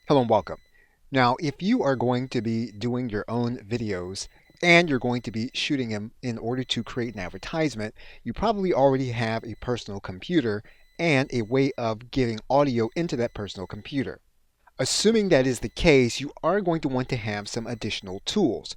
Hello and welcome. Now, if you are going to be doing your own videos and you're going to be shooting them in order to create an advertisement, you probably already have a personal computer and a way of getting audio into that personal computer. Assuming that is the case, you are going to want to have some additional tools.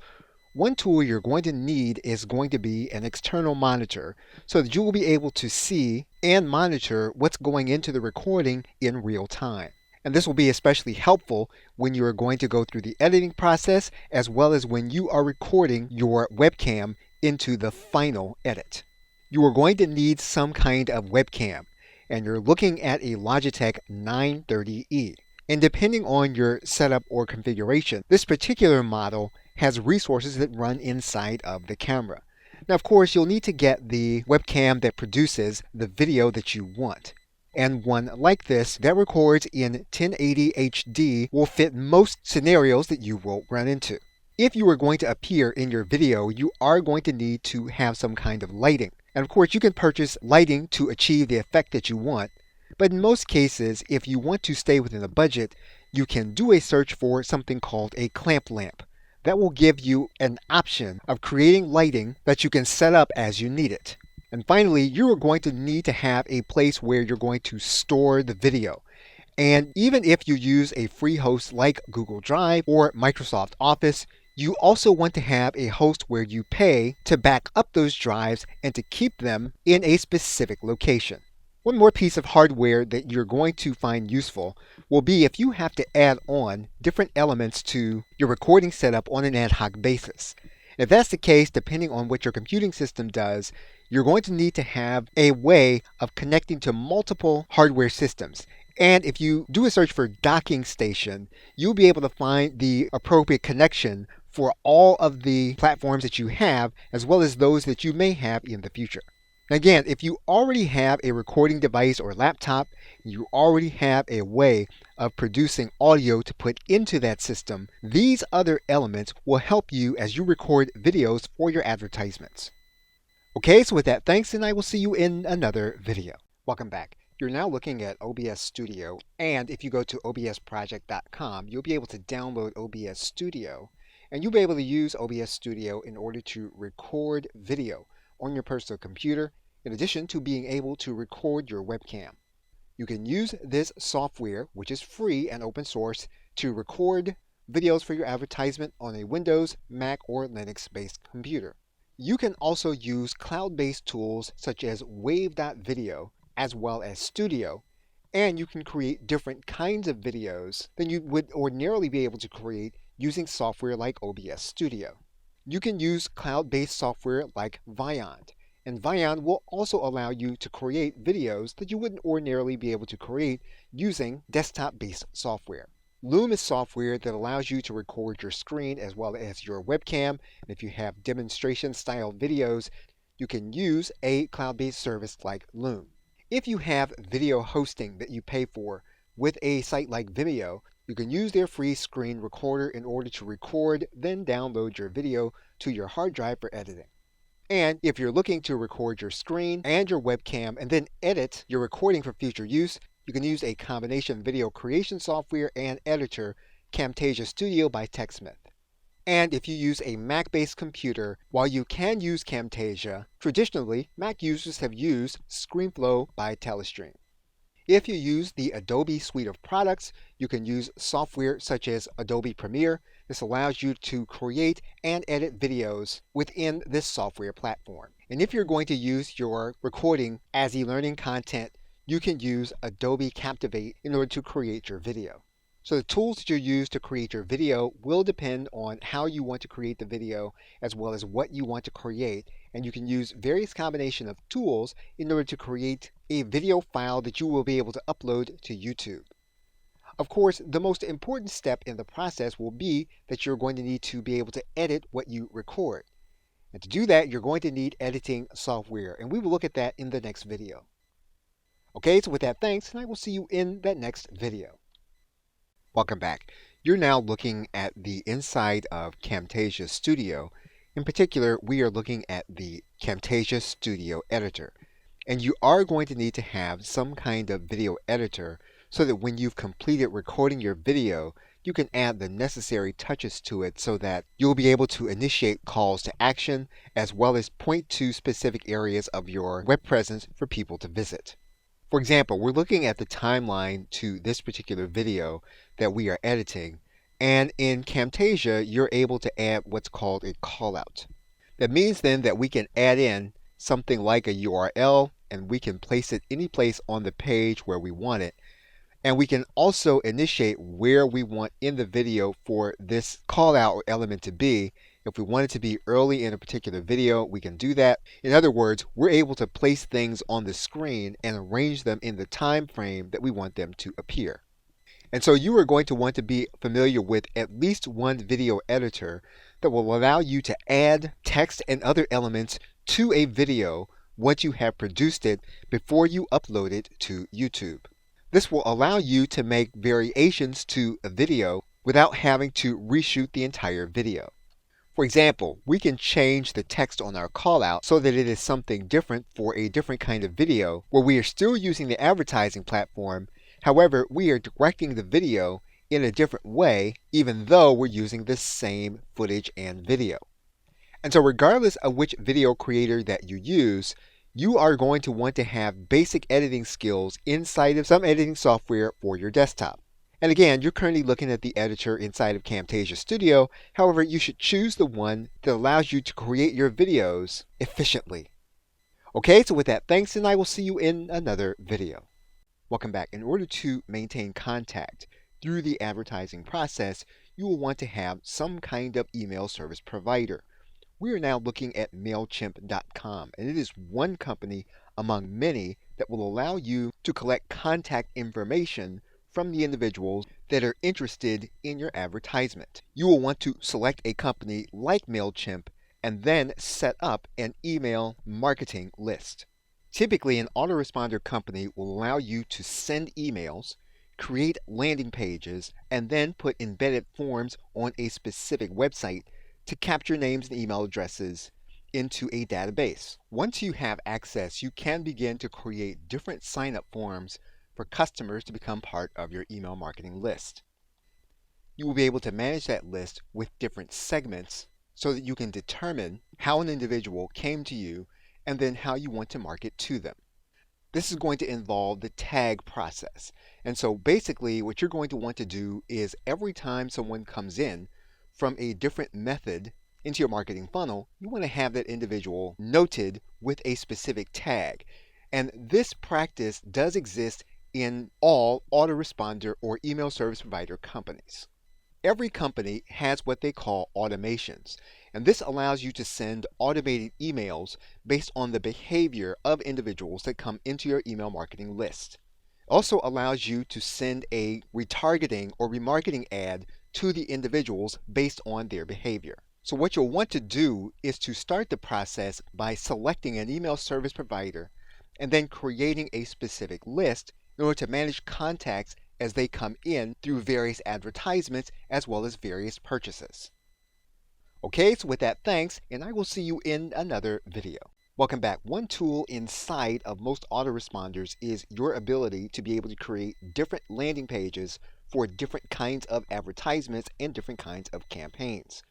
One tool you're going to need is going to be an external monitor so that you will be able to see and monitor what's going into the recording in real time. And this will be especially helpful when you are going to go through the editing process as well as when you are recording your webcam into the final edit. You are going to need some kind of webcam, and you're looking at a Logitech 930E. And depending on your setup or configuration, this particular model has resources that run inside of the camera. Now, of course, you'll need to get the webcam that produces the video that you want. And one like this that records in 1080 HD will fit most scenarios that you will run into. If you are going to appear in your video, you are going to need to have some kind of lighting. And of course, you can purchase lighting to achieve the effect that you want. But in most cases, if you want to stay within a budget, you can do a search for something called a clamp lamp. That will give you an option of creating lighting that you can set up as you need it. And finally, you are going to need to have a place where you're going to store the video. And even if you use a free host like Google Drive or Microsoft Office, you also want to have a host where you pay to back up those drives and to keep them in a specific location. One more piece of hardware that you're going to find useful will be if you have to add on different elements to your recording setup on an ad hoc basis. If that's the case, depending on what your computing system does, you're going to need to have a way of connecting to multiple hardware systems. And if you do a search for docking station, you'll be able to find the appropriate connection for all of the platforms that you have, as well as those that you may have in the future. Again, if you already have a recording device or laptop, you already have a way of producing audio to put into that system, these other elements will help you as you record videos for your advertisements. Okay, so with that, thanks, and I will see you in another video. Welcome back. You're now looking at OBS Studio, and if you go to obsproject.com, you'll be able to download OBS Studio, and you'll be able to use OBS Studio in order to record video on your personal computer, in addition to being able to record your webcam. You can use this software, which is free and open source, to record videos for your advertisement on a Windows, Mac, or Linux-based computer. You can also use cloud-based tools such as Wave.video as well as Studio, and you can create different kinds of videos than you would ordinarily be able to create using software like OBS Studio. You can use cloud-based software like Vyond, and Vyond will also allow you to create videos that you wouldn't ordinarily be able to create using desktop-based software. Loom is software that allows you to record your screen as well as your webcam. And if you have demonstration-style videos, you can use a cloud-based service like Loom. If you have video hosting that you pay for with a site like Vimeo, you can use their free screen recorder in order to record, then download your video to your hard drive for editing. And if you're looking to record your screen and your webcam and then edit your recording for future use, you can use a combination video creation software and editor, Camtasia Studio by TechSmith. And if you use a Mac-based computer, while you can use Camtasia, traditionally Mac users have used ScreenFlow by Telestream. If you use the Adobe suite of products, you can use software such as Adobe Premiere. This allows you to create and edit videos within this software platform. And if you're going to use your recording as e-learning content, you can use Adobe Captivate in order to create your video. So the tools that you use to create your video will depend on how you want to create the video as well as what you want to create. And you can use various combination of tools in order to create a video file that you will be able to upload to YouTube. Of course, the most important step in the process will be that you're going to need to be able to edit what you record. And to do that, you're going to need editing software, and we will look at that in the next video. Okay, so with that, thanks, and I will see you in that next video. Welcome back. You're now looking at the inside of Camtasia Studio. In particular, we are looking at the Camtasia Studio editor. And you are going to need to have some kind of video editor so that when you've completed recording your video, you can add the necessary touches to it so that you'll be able to initiate calls to action as well as point to specific areas of your web presence for people to visit. For example, we're looking at the timeline to this particular video that we are editing, and in Camtasia, you're able to add what's called a callout. That means then that we can add in something like a URL, and we can place it any place on the page where we want it. And we can also initiate where we want in the video for this callout or element to be. If we want it to be early in a particular video, we can do that. In other words, we're able to place things on the screen and arrange them in the time frame that we want them to appear. And so you are going to want to be familiar with at least one video editor that will allow you to add text and other elements to a video once you have produced it before you upload it to YouTube. This will allow you to make variations to a video without having to reshoot the entire video. For example, we can change the text on our callout so that it is something different for a different kind of video where we are still using the advertising platform. However, we are directing the video in a different way even though we're using the same footage and video. And so regardless of which video creator that you use, you are going to want to have basic editing skills inside of some editing software for your desktop. And again, you're currently looking at the editor inside of Camtasia Studio. However, you should choose the one that allows you to create your videos efficiently. Okay, so with that, thanks, and I will see you in another video. Welcome back. In order to maintain contact through the advertising process, you will want to have some kind of email service provider. We are now looking at MailChimp.com, and it is one company among many that will allow you to collect contact information from the individuals that are interested in your advertisement. You will want to select a company like MailChimp and then set up an email marketing list. Typically, an autoresponder company will allow you to send emails, create landing pages, and then put embedded forms on a specific website to capture names and email addresses into a database. Once you have access, you can begin to create different sign-up forms for customers to become part of your email marketing list. You will be able to manage that list with different segments so that you can determine how an individual came to you and then how you want to market to them. This is going to involve the tag process. And so basically what you're going to want to do is every time someone comes in from a different method into your marketing funnel, you want to have that individual noted with a specific tag. And this practice does exist in all autoresponder or email service provider companies. Every company has what they call automations, and this allows you to send automated emails based on the behavior of individuals that come into your email marketing list. It also allows you to send a retargeting or remarketing ad to the individuals based on their behavior. So what you'll want to do is to start the process by selecting an email service provider and then creating a specific list in order to manage contacts as they come in through various advertisements as well as various purchases. Okay, so with that, thanks, and I will see you in another video. Welcome back. One tool inside of most autoresponders is your ability to be able to create different landing pages for different kinds of advertisements and different kinds of campaigns.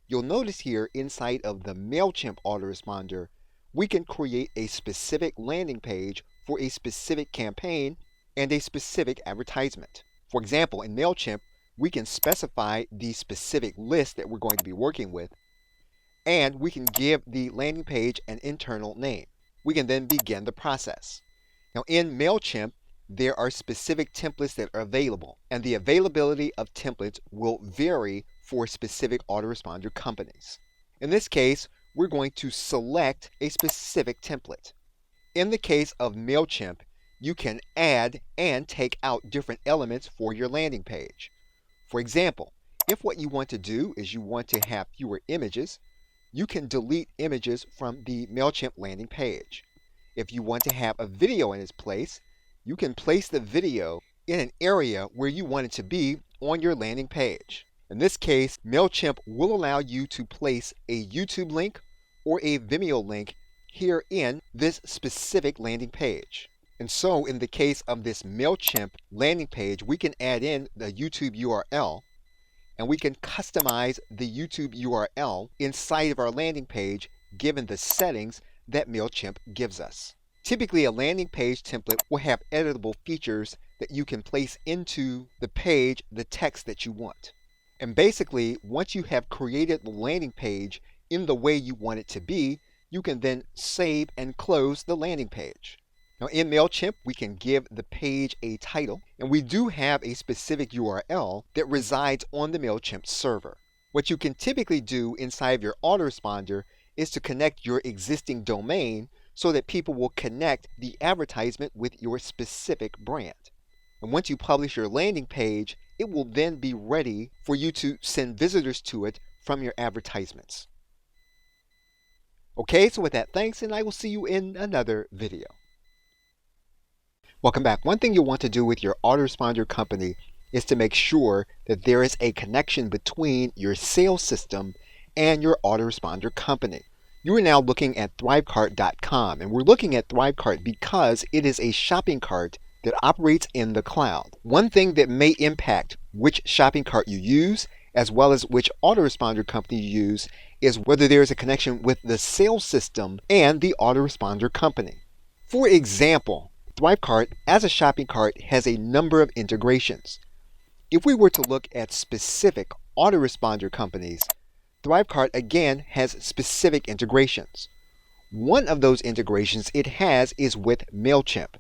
You'll notice here inside of the MailChimp autoresponder, we can create a specific landing page for a specific campaign and a specific advertisement. For example, in MailChimp, we can specify the specific list that we're going to be working with, and we can give the landing page an internal name. We can then begin the process. Now in MailChimp, there are specific templates that are available, and the availability of templates will vary for specific autoresponder companies. In this case, we're going to select a specific template. In the case of MailChimp, you can add and take out different elements for your landing page. For example, if what you want to do is you want to have fewer images, you can delete images from the MailChimp landing page. If you want to have a video in its place, you can place the video in an area where you want it to be on your landing page. In this case, MailChimp will allow you to place a YouTube link or a Vimeo link here in this specific landing page. And so in the case of this MailChimp landing page, we can add in the YouTube URL and we can customize the YouTube URL inside of our landing page given the settings that MailChimp gives us. Typically, a landing page template will have editable features that you can place into the page the text that you want. And basically, once you have created the landing page in the way you want it to be, you can then save and close the landing page. Now in MailChimp, we can give the page a title, and we do have a specific URL that resides on the MailChimp server. What you can typically do inside of your autoresponder is to connect your existing domain so that people will connect the advertisement with your specific brand. And once you publish your landing page, it will then be ready for you to send visitors to it from your advertisements. Okay, so with that, thanks, and I will see you in another video. Welcome back. One thing you'll want to do with your autoresponder company is to make sure that there is a connection between your sales system and your autoresponder company. You are now looking at thrivecart.com, and we're looking at Thrivecart because it is a shopping cart that operates in the cloud. One thing that may impact which shopping cart you use, as well as which autoresponder company you use, is whether there is a connection with the sales system and the autoresponder company. For example, Thrivecart as a shopping cart has a number of integrations. If we were to look at specific autoresponder companies, Thrivecart again has specific integrations. One of those integrations it has is with MailChimp.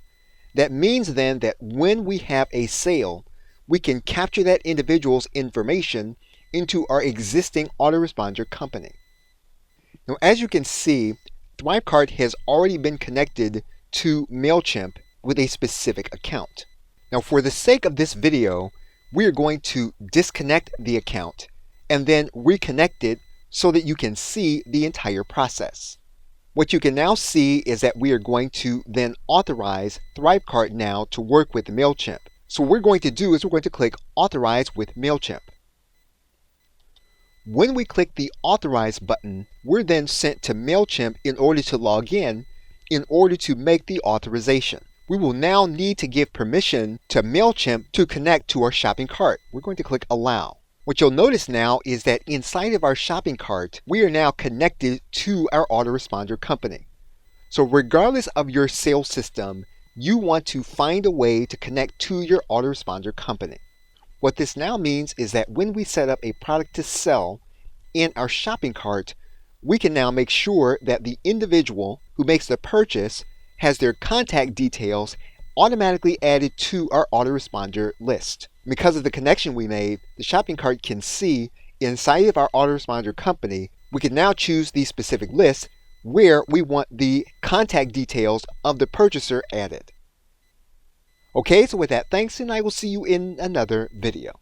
That means then that when we have a sale, we can capture that individual's information into our existing autoresponder company. Now, as you can see, Thrivecart has already been connected to MailChimp with a specific account. Now, for the sake of this video, we are going to disconnect the account and then reconnect it so that you can see the entire process. What you can now see is that we are going to then authorize Thrivecart now to work with MailChimp. So what we're going to do is we're going to click Authorize with MailChimp. When we click the Authorize button, we're then sent to MailChimp in order to log in order to make the authorization. We will now need to give permission to MailChimp to connect to our shopping cart. We're going to click Allow. What you'll notice now is that inside of our shopping cart, we are now connected to our autoresponder company. So regardless of your sales system, you want to find a way to connect to your autoresponder company. What this now means is that when we set up a product to sell in our shopping cart, we can now make sure that the individual who makes the purchase has their contact details automatically added to our autoresponder list. Because of the connection we made, the shopping cart can see inside of our autoresponder company, we can now choose the specific list where we want the contact details of the purchaser added. Okay, so with that, thanks, and I will see you in another video.